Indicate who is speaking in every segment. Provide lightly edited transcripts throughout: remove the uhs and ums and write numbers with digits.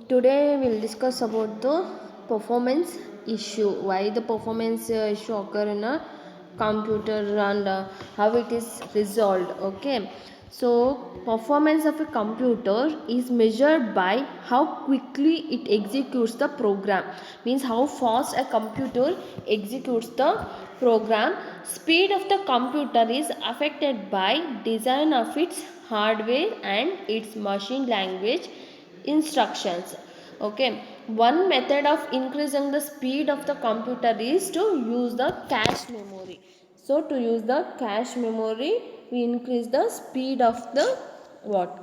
Speaker 1: Today we'll discuss about the performance issue. Why the performance issue occur in a computer and how it is resolved. Okay. So performance of a computer is measured by how quickly it executes the program. Means how fast a computer executes the program. Speed of the computer is affected by design of its hardware and its machine language instructions. Okay, one method of increasing the speed of the computer is to use the cache memory. So to use the cache memory, we increase the speed of the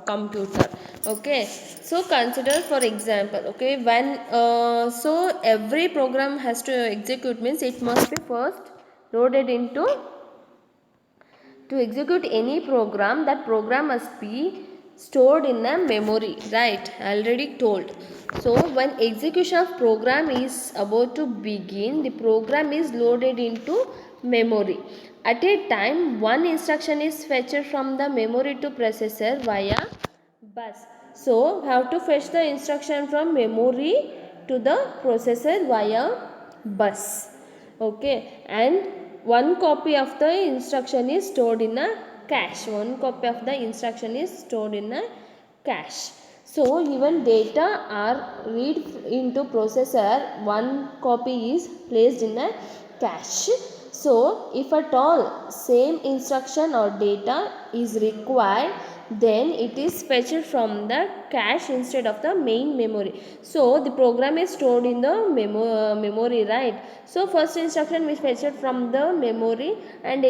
Speaker 1: computer. Okay, so consider for example, okay, when so every program has to execute, means it must be first loaded into, to execute any program, that program must be stored in a memory, right? Already told. So when execution of program is about to begin, the program is loaded into memory. At a time, one instruction is fetched from the memory to processor via bus. So we have to fetch the instruction from memory to the processor via bus. Okay, and one copy of the instruction is stored in a cache. One copy of the instruction is stored in a cache. So even data are read into processor, one copy is placed in a cache. So if at all same instruction or data is required, then it is fetched from the cache instead of the main memory. So the program is stored in the memory, right? So first instruction is fetched from the memory and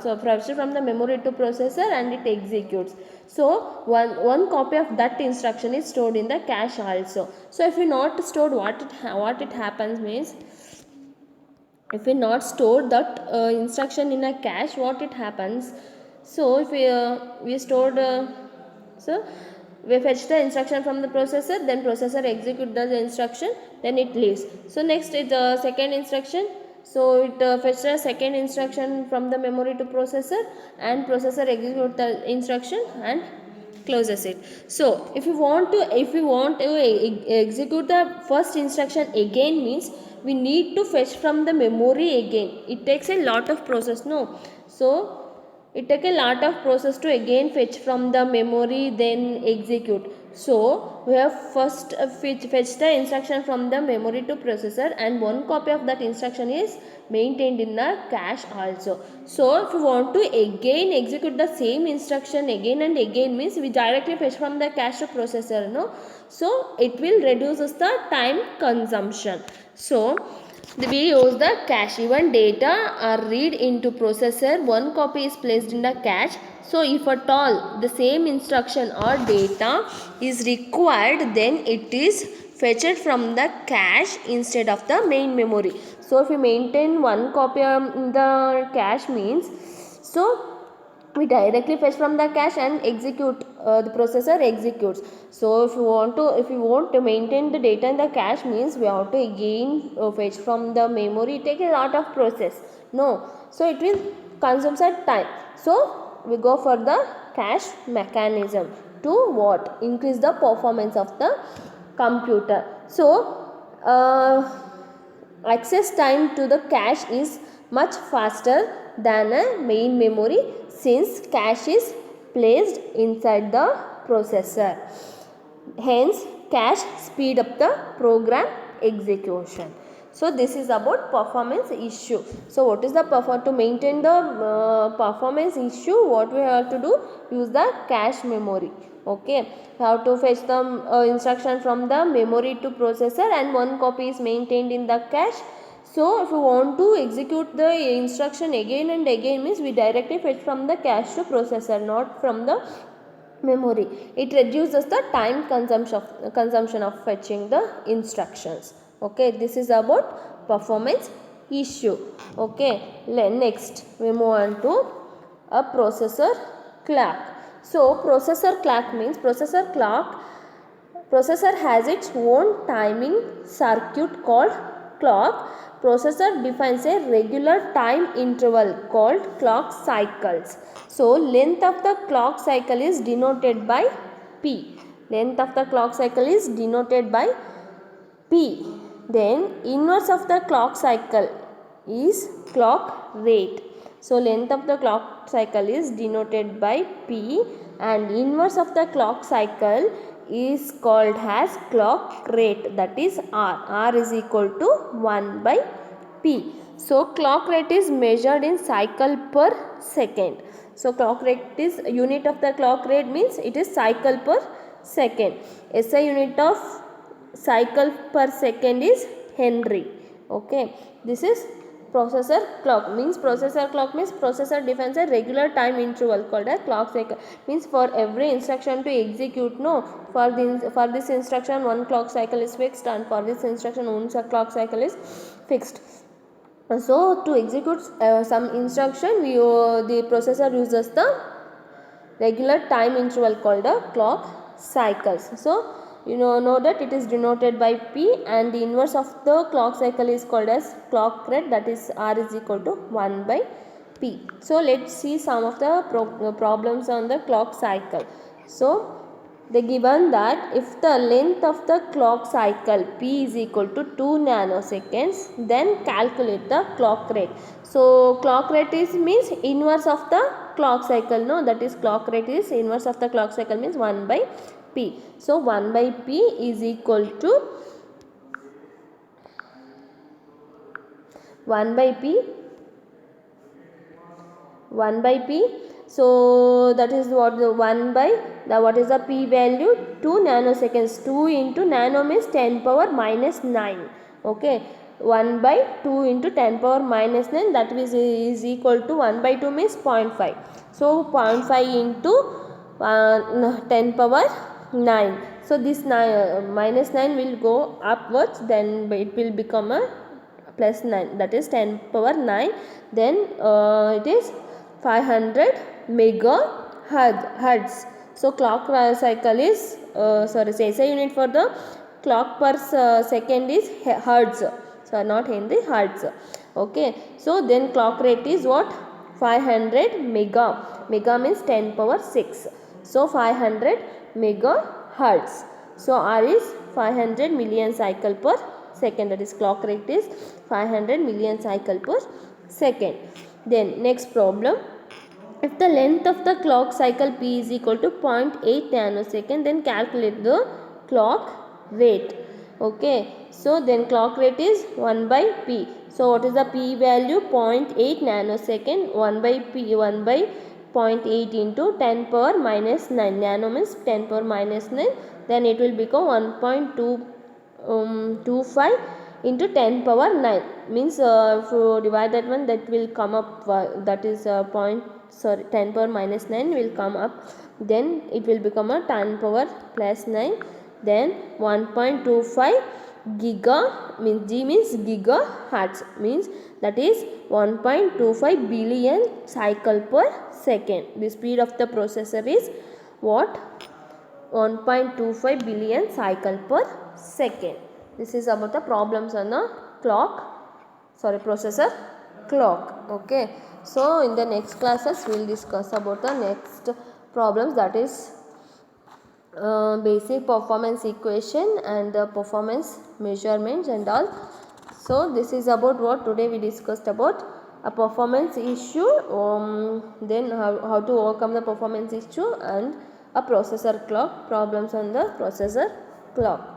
Speaker 1: so fetched from the memory to processor and it executes. So one copy of that instruction is stored in the cache also. So if we not stored, what it happens means, if we not store that instruction in a cache, what it happens, so if we stored so we fetch the instruction from the processor, then processor execute the instruction, then it leaves. So next is the second instruction. So it fetches the second instruction from the memory to processor, and processor execute the instruction and closes it. So if we want to execute the first instruction again, means we need to fetch from the memory again. It takes a lot of process, no? So it takes a lot of process to again fetch from the memory, then execute. So we have first fetch the instruction from the memory to processor, and one copy of that instruction is maintained in the cache also. So if you want to again execute the same instruction again and again, means we directly fetch from the cache to processor, no? So it will reduce the time consumption. So we use the cache. Even data are read into processor, one copy is placed in the cache. So if at all the same instruction or data is required, then it is fetched from the cache instead of the main memory. So if we maintain one copy in the cache, means so we directly fetch from the cache and execute, the processor executes. So if you want to maintain the data in the cache, means we have to again fetch from the memory. It takes a lot of process, no? So it will consume some time. So we go for the cache mechanism to what? Increase the performance of the computer. So access time to the cache is much faster than a main memory, since cache is placed inside the processor. Hence cache speed up the program execution. So this is about performance issue. So what is the to maintain the performance issue, what we have to do? Use the cache memory. Okay, we have to fetch the instruction from the memory to processor, and one copy is maintained in the cache. So if you want to execute the instruction again and again, means we directly fetch from the cache to processor, not from the memory. It reduces the time consumption of fetching the instructions. Okay, this is about performance issue. Okay, next we move on to a processor clock. So processor clock means processor has its own timing circuit called clock. Processor defines a regular time interval called clock cycles. So length of the clock cycle is denoted by P. Length of the clock cycle is denoted by P. Then inverse of the clock cycle is clock rate. So length of the clock cycle is denoted by P and inverse of the clock cycle is called as clock rate, that is R. R is equal to 1 by P. So clock rate is measured in cycle per second. So clock rate is unit of the clock rate means it is cycle per second. SI unit of cycle per second is Henry. Okay, this is processor clock. Means processor defines a regular time interval called a clock cycle. Means for every instruction to execute, no, for this instruction one clock cycle is fixed and for this instruction one clock cycle is fixed. So to execute some instruction, the processor uses the regular time interval called a clock cycles. So you know that it is denoted by P and the inverse of the clock cycle is called as clock rate, that is R is equal to 1 by P. So let's see some of the problems on the clock cycle. So they given that if the length of the clock cycle P is equal to 2 nanoseconds, then calculate the clock rate. So clock rate is means inverse of the clock cycle, no, that is clock rate is inverse of the clock cycle means 1 by P. So 1 by P is equal to 1 by P, so that is what the 1 by the what is the P value, 2 nanoseconds. 2 into nano means 10 power minus 9. Okay, 1 by 2 into 10 power minus 9, that is equal to 1 by 2 means 0.5. So 0.5 into 10 power 9. So this minus 9 will go upwards, then it will become a plus 9, that is 10 power 9. Then it is 500 megahertz. So clock cycle is SI unit for the clock per second is hertz, so not Henry, hertz. Okay, so then clock rate is what, 500 mega means 10 power 6, so 500 megahertz. So R is 500 million cycle per second, that is clock rate is 500 million cycle per second. Then next problem, if the length of the clock cycle P is equal to 0.8 nanosecond, then calculate the clock rate. Okay, so then clock rate is 1 by P. So what is the P value? 0.8 nanosecond. 1 by P, 1 by 0.8 into 10 power minus 9. Nano means 10 power minus 9. Then it will become 1.25 into 10 power 9. Means if you divide that one, that will come up, that is 10 power minus 9 will come up, then it will become a 10 power plus 9, then 1.25 giga means G means gigahertz, means that is 1.25 billion cycle per second. The speed of the processor is what, 1.25 billion cycle per second. This is about the problems on the processor clock. Okay, so in the next classes we will discuss about the next problems, that is basic performance equation and the performance measurements and all. So this is about what today we discussed about a performance issue, then how to overcome the performance issue and a processor clock, problems on the processor clock.